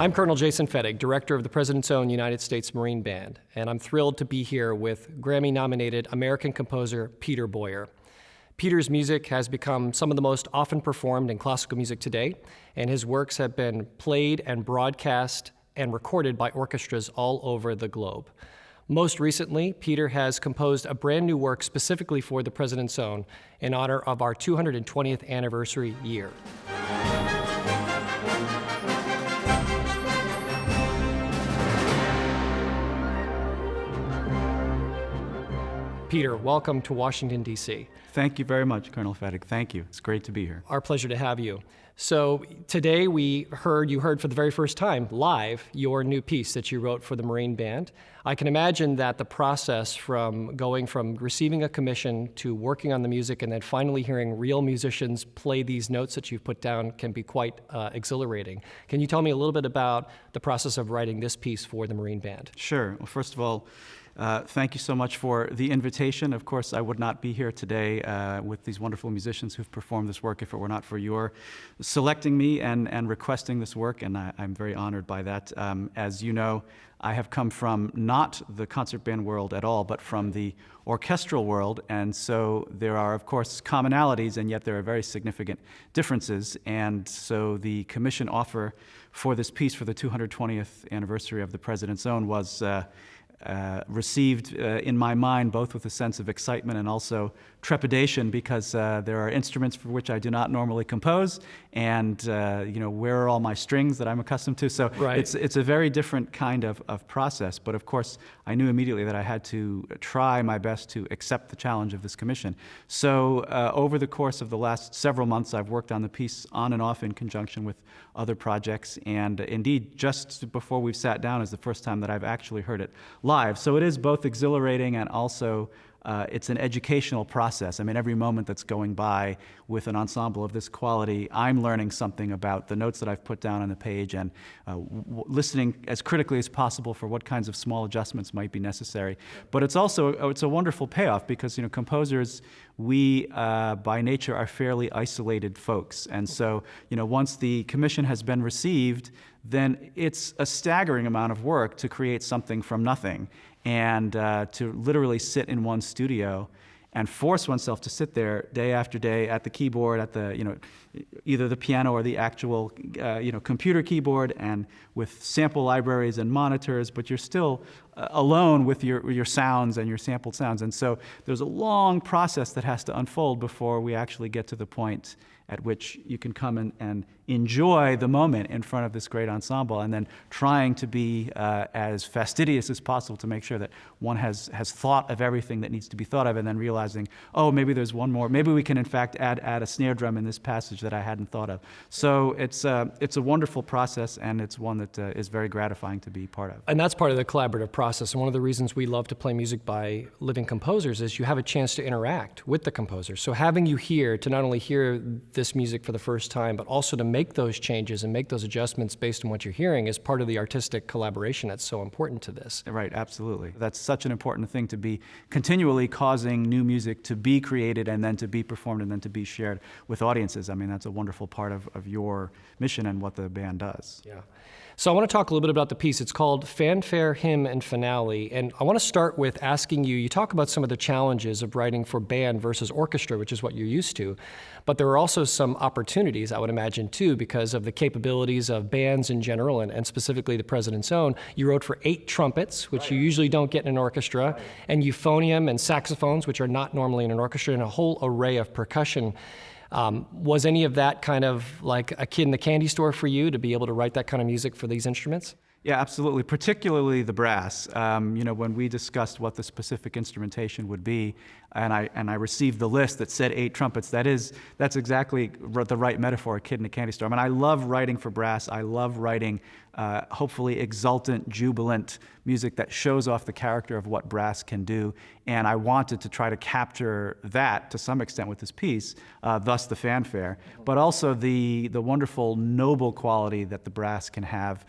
I'm Colonel Jason Fettig, Director of the President's Own United States Marine Band, and I'm thrilled to be here with Grammy-nominated American composer Peter Boyer. Peter's music has become some of the most often performed in classical music today, and his works have been played and broadcast and recorded by orchestras all over the globe. Most recently, Peter has composed a brand new work specifically for the President's Own in honor of our 220th anniversary year. Peter, welcome to Washington, D.C. Thank you very much, Colonel Fettig. Thank you. It's great to be here. Our pleasure to have you. So today you heard for the very first time live your new piece that you wrote for the Marine Band. I can imagine that the process from going from receiving a commission to working on the music and then finally hearing real musicians play these notes that you've put down can be quite exhilarating. Can you tell me a little bit about the process of writing this piece for the Marine Band? Sure. Well, first of all, thank you so much for the invitation. Of course, I would not be here today with these wonderful musicians who've performed this work if it were not for your selecting me and requesting this work, and I'm very honored by that. As you know, I have come from not the concert band world at all, but from the orchestral world, and so there are, of course, commonalities, and yet there are very significant differences. And so the commission offer for this piece for the 220th anniversary of the President's Own was received in my mind both with a sense of excitement and also trepidation, because there are instruments for which I do not normally compose, and where are all my strings that I'm accustomed to? So right. It's a very different kind of process. But of course, I knew immediately that I had to try my best to accept the challenge of this commission. So over the course of the last several months, I've worked on the piece on and off in conjunction with other projects, and indeed, just before we've sat down is the first time that I've actually heard it live. So it is both exhilarating and also it's an educational process. I mean, every moment that's going by with an ensemble of this quality, I'm learning something about the notes that I've put down on the page and listening as critically as possible for what kinds of small adjustments might be necessary. But it's also, it's a wonderful payoff because, composers, we by nature are fairly isolated folks. And so, once the commission has been received, then it's a staggering amount of work to create something from nothing, and to literally sit in one studio and force oneself to sit there day after day at the keyboard, at the either the piano or the actual computer keyboard, and with sample libraries and monitors, but you're still alone with your sounds and your sampled sounds. And so there's a long process that has to unfold before we actually get to the point at which you can come and enjoy the moment in front of this great ensemble, and then trying to be as fastidious as possible to make sure that one has thought of everything that needs to be thought of, and then realizing, oh, maybe there's one more. Maybe we can, in fact, add a snare drum in this passage that I hadn't thought of. So it's a wonderful process, and it's one that is very gratifying to be part of. And that's part of the collaborative process. And one of the reasons we love to play music by living composers is you have a chance to interact with the composer. So having you here to not only hear this music for the first time, but also to make those changes and make those adjustments based on what you're hearing is part of the artistic collaboration that's so important to this. Right, absolutely. That's such an important thing, to be continually causing new music to be created and then to be performed and then to be shared with audiences. I mean, that's a wonderful part of your mission and what the band does. Yeah. So I want to talk a little bit about the piece. It's called Fanfare, Hymn, and Finale. And I want to start with asking you talk about some of the challenges of writing for band versus orchestra, which is what you're used to. But there are also some opportunities, I would imagine, too, because of the capabilities of bands in general, and specifically the President's Own. You wrote for 8 trumpets, which you usually don't get in an orchestra, and euphonium and saxophones, which are not normally in an orchestra, and a whole array of percussion. Was any of that kind of like a kid in the candy store for you to be able to write that kind of music for these instruments? Yeah, absolutely, particularly the brass. When we discussed what the specific instrumentation would be, and I received the list that said 8 trumpets, that's exactly the right metaphor, a kid in a candy store. I mean, I love writing for brass. I love writing hopefully exultant, jubilant music that shows off the character of what brass can do, and I wanted to try to capture that to some extent with this piece, thus the fanfare, but also the wonderful, noble quality that the brass can have.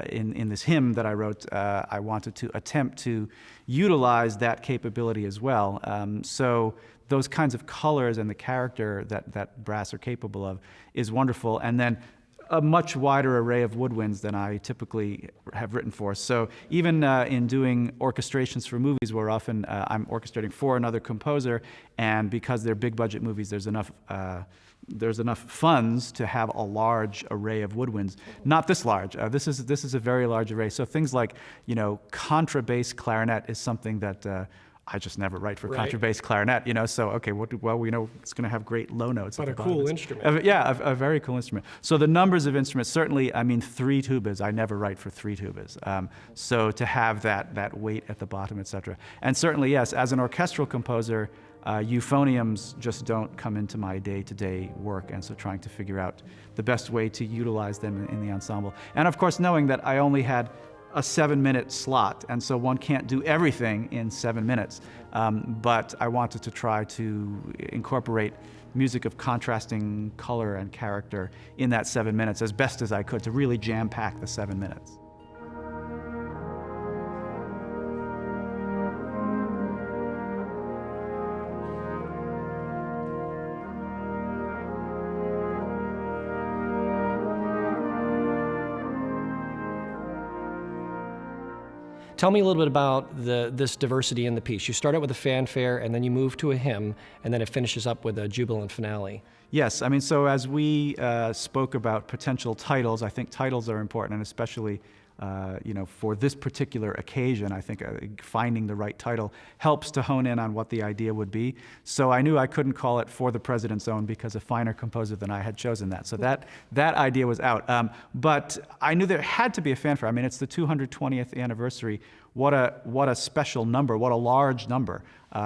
In this hymn that I wrote, I wanted to attempt to utilize that capability as well. So those kinds of colors and the character that brass are capable of is wonderful. And then a much wider array of woodwinds than I typically have written for. So even in doing orchestrations for movies, where often I'm orchestrating for another composer, and because they're big budget movies, there's enough funds to have a large array of woodwinds. Not this large. This is a very large array. So things like, contrabass clarinet is something that I just never write for contrabass clarinet, So okay, well, we know it's going to have great low notes. But at a the cool bottom. instrument. A very cool instrument. So the numbers of instruments, certainly, 3 tubas. I never write for 3 tubas. So to have that weight at the bottom, etc. And certainly, yes, as an orchestral composer, euphoniums just don't come into my day-to-day work, and so trying to figure out the best way to utilize them in the ensemble. And of course, knowing that I only had a 7-minute slot, and so one can't do everything in 7 minutes. But I wanted to try to incorporate music of contrasting color and character in that 7 minutes as best as I could to really jam-pack the 7 minutes. Tell me a little bit about this diversity in the piece. You start out with a fanfare, and then you move to a hymn, and then it finishes up with a jubilant finale. Yes, so as we spoke about potential titles, I think titles are important, and especially for this particular occasion, I think finding the right title helps to hone in on what the idea would be. So I knew I couldn't call it For the President's Own because a finer composer than I had chosen that. So that idea was out. But I knew there had to be a fanfare. It's the 220th anniversary. What a special number, what a large number.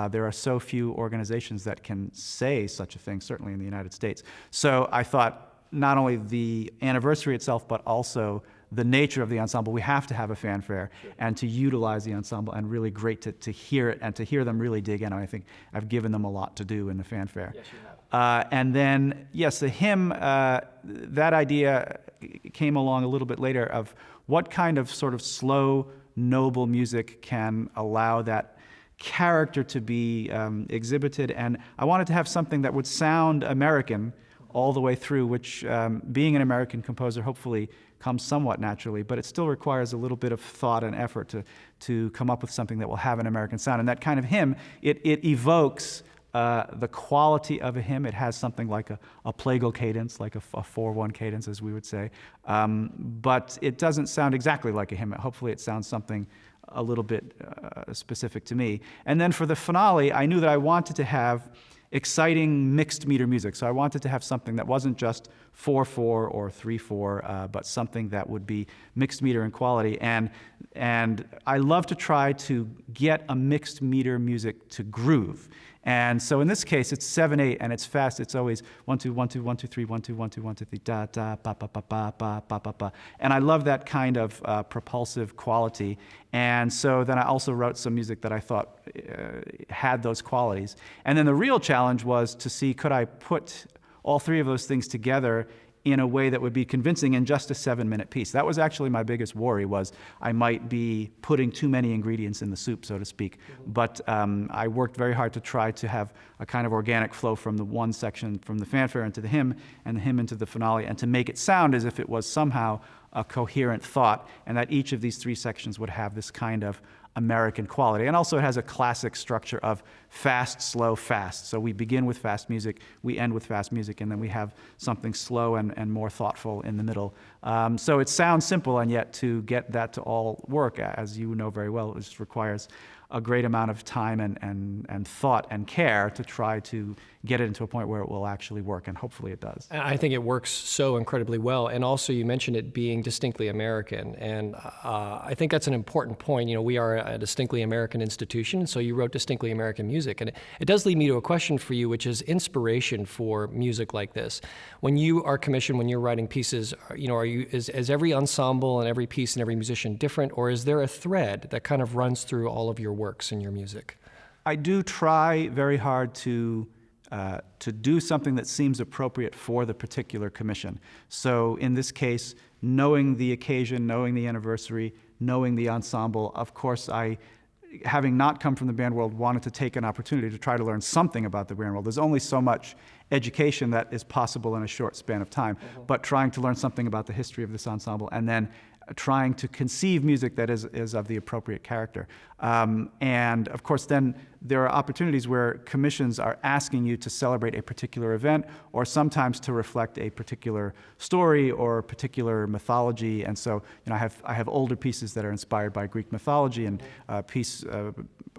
There are so few organizations that can say such a thing, certainly in the United States. So I thought not only the anniversary itself, but also the nature of the ensemble, we have to have a fanfare and to utilize the ensemble, and really great to hear it and to hear them really dig in. I think I've given them a lot to do in the fanfare. Yes, you have. And then, yes, the hymn, that idea came along a little bit later of what kind of sort of slow, noble music can allow that character to be exhibited. And I wanted to have something that would sound American all the way through, which being an American composer hopefully comes somewhat naturally, but it still requires a little bit of thought and effort to come up with something that will have an American sound. And that kind of hymn, it evokes the quality of a hymn. It has something like a plagal cadence, like a 4/1 cadence, as we would say, but it doesn't sound exactly like a hymn. Hopefully it sounds something a little bit specific to me. And then for the finale, I knew that I wanted to have exciting mixed meter music. So I wanted to have something that wasn't just 4/4 or 3/4, but something that would be mixed meter in quality. And I love to try to get a mixed meter music to groove. And so in this case, it's 7/8, and it's fast. It's always 1 2 1 2 1 2 3 1 2 1 2 1 2 3 da da ba ba ba ba ba ba ba ba. And I love that kind of propulsive quality. And so then I also wrote some music that I thought had those qualities. And then the real challenge was to see, could I put all three of those things together in a way that would be convincing in just a 7-minute piece. That was actually my biggest worry, was I might be putting too many ingredients in the soup, so to speak. But I worked very hard to try to have a kind of organic flow from the one section, from the fanfare into the hymn, and the hymn into the finale, and to make it sound as if it was somehow a coherent thought, and that each of these three sections would have this kind of American quality. And also it has a classic structure of fast, slow, fast. So we begin with fast music, we end with fast music, and then we have something slow and more thoughtful in the middle. So it sounds simple, and yet to get that to all work, as you know very well, it just requires a great amount of time and thought and care to try to get it into a point where it will actually work, and hopefully it does. I think it works so incredibly well, and also you mentioned it being distinctly American, and I think that's an important point. You know, we are a distinctly American institution, so you wrote distinctly American music, and it does lead me to a question for you, which is inspiration for music like this. When you are commissioned, when you're writing pieces, you know, is every ensemble and every piece and every musician different, or is there a thread that kind of runs through all of your works and your music? I do try very hard to do something that seems appropriate for the particular commission. So in this case, knowing the occasion, knowing the anniversary, knowing the ensemble, of course I having not come from the band world, wanted to take an opportunity to try to learn something about the band world. There's only so much education that is possible in a short span of time, but trying to learn something about the history of this ensemble and then trying to conceive music that is of the appropriate character. And of course, then there are opportunities where commissions are asking you to celebrate a particular event or sometimes to reflect a particular story or particular mythology. And so, I have older pieces that are inspired by Greek mythology and a piece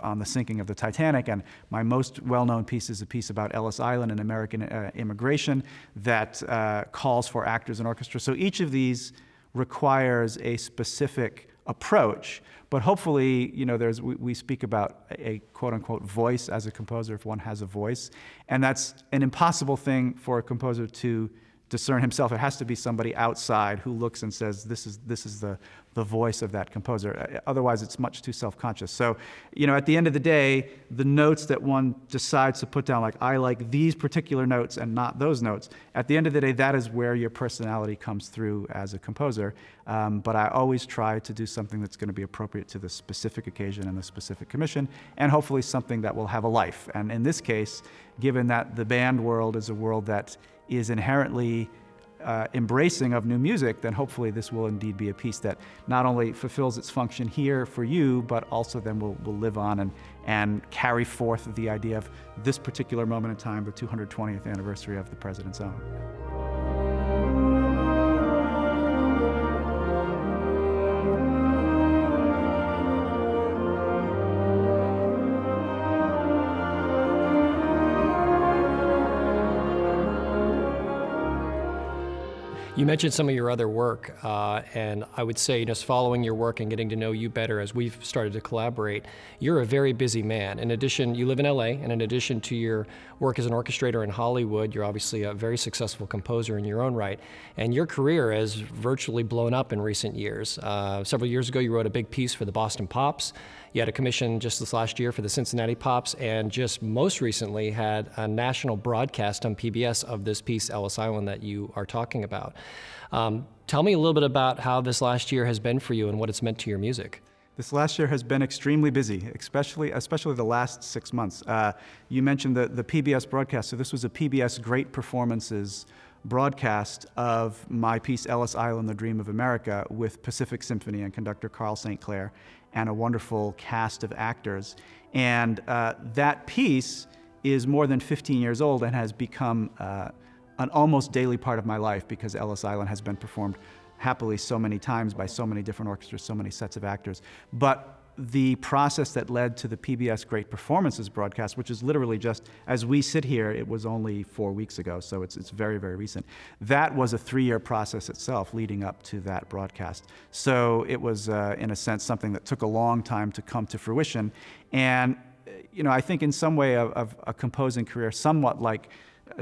on the sinking of the Titanic. And my most well-known piece is a piece about Ellis Island and American immigration that calls for actors and orchestra. So each of these requires a specific approach, but hopefully, we speak about a quote-unquote voice as a composer, if one has a voice, and that's an impossible thing for a composer to discern himself. It has to be somebody outside who looks and says, this is the voice of that composer. Otherwise, it's much too self-conscious. So, at the end of the day, the notes that one decides to put down, like, I like these particular notes and not those notes, at the end of the day, that is where your personality comes through as a composer. But I always try to do something that's going to be appropriate to the specific occasion and the specific commission, and hopefully something that will have a life. And in this case, given that the band world is a world that is inherently embracing of new music, then hopefully this will indeed be a piece that not only fulfills its function here for you, but also then will live on and carry forth the idea of this particular moment in time, the 220th anniversary of the President's Own. You mentioned some of your other work, and I would say, just following your work and getting to know you better as we've started to collaborate, you're a very busy man. In addition, you live in LA, and in addition to your work as an orchestrator in Hollywood, you're obviously a very successful composer in your own right, and your career has virtually blown up in recent years. Several years ago, you wrote a big piece for the Boston Pops. You had a commission just this last year for the Cincinnati Pops, and just most recently had a national broadcast on PBS of this piece, Ellis Island, that you are talking about. Tell me a little bit about how this last year has been for you and what it's meant to your music. This last year has been extremely busy, especially the last 6 months. You mentioned the PBS broadcast, so this was a PBS Great Performances broadcast of my piece, Ellis Island, The Dream of America, with Pacific Symphony and conductor Carl St. Clair and a wonderful cast of actors. And that piece is more than 15 years old and has become an almost daily part of my life because Ellis Island has been performed happily so many times by so many different orchestras, so many sets of actors. But the process that led to the PBS Great Performances broadcast, which is literally just, as we sit here, it was only 4 weeks ago, so it's very, very recent. That was a 3-year process itself leading up to that broadcast. So it was, in a sense, something that took a long time to come to fruition. And, I think in some way of a composing career, somewhat like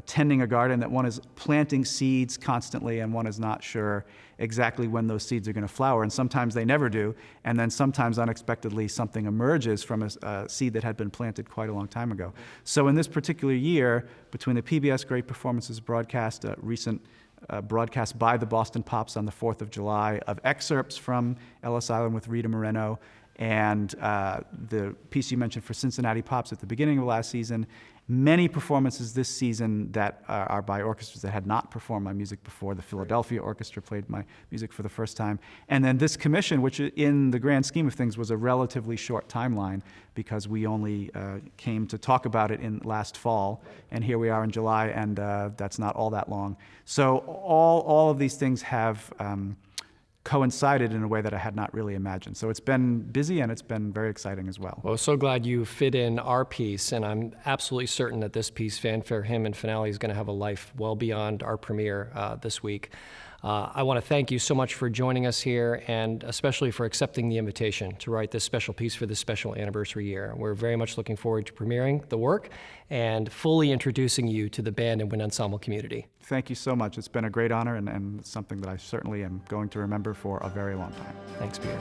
tending a garden, that one is planting seeds constantly and one is not sure exactly when those seeds are going to flower, and sometimes they never do, and then sometimes unexpectedly something emerges from a seed that had been planted quite a long time ago. So in this particular year, between the PBS Great Performances broadcast, a recent broadcast by the Boston Pops on the 4th of July of excerpts from Ellis Island with Rita Moreno, and the piece you mentioned for Cincinnati Pops at the beginning of last season, many performances this season that are by orchestras that had not performed my music before. The Philadelphia Orchestra played my music for the first time. And then this commission, which in the grand scheme of things was a relatively short timeline because we only came to talk about it in last fall, and here we are in July, and that's not all that long. So all of these things have coincided in a way that I had not really imagined. So it's been busy and it's been very exciting as well. Well, so glad you fit in our piece, and I'm absolutely certain that this piece, Fanfare, Hymn, and Finale, is going to have a life well beyond our premiere this week. I want to thank you so much for joining us here, and especially for accepting the invitation to write this special piece for this special anniversary year. We're very much looking forward to premiering the work and fully introducing you to the band and wind ensemble community. Thank you so much. It's been a great honor and something that I certainly am going to remember for a very long time. Thanks, Peter.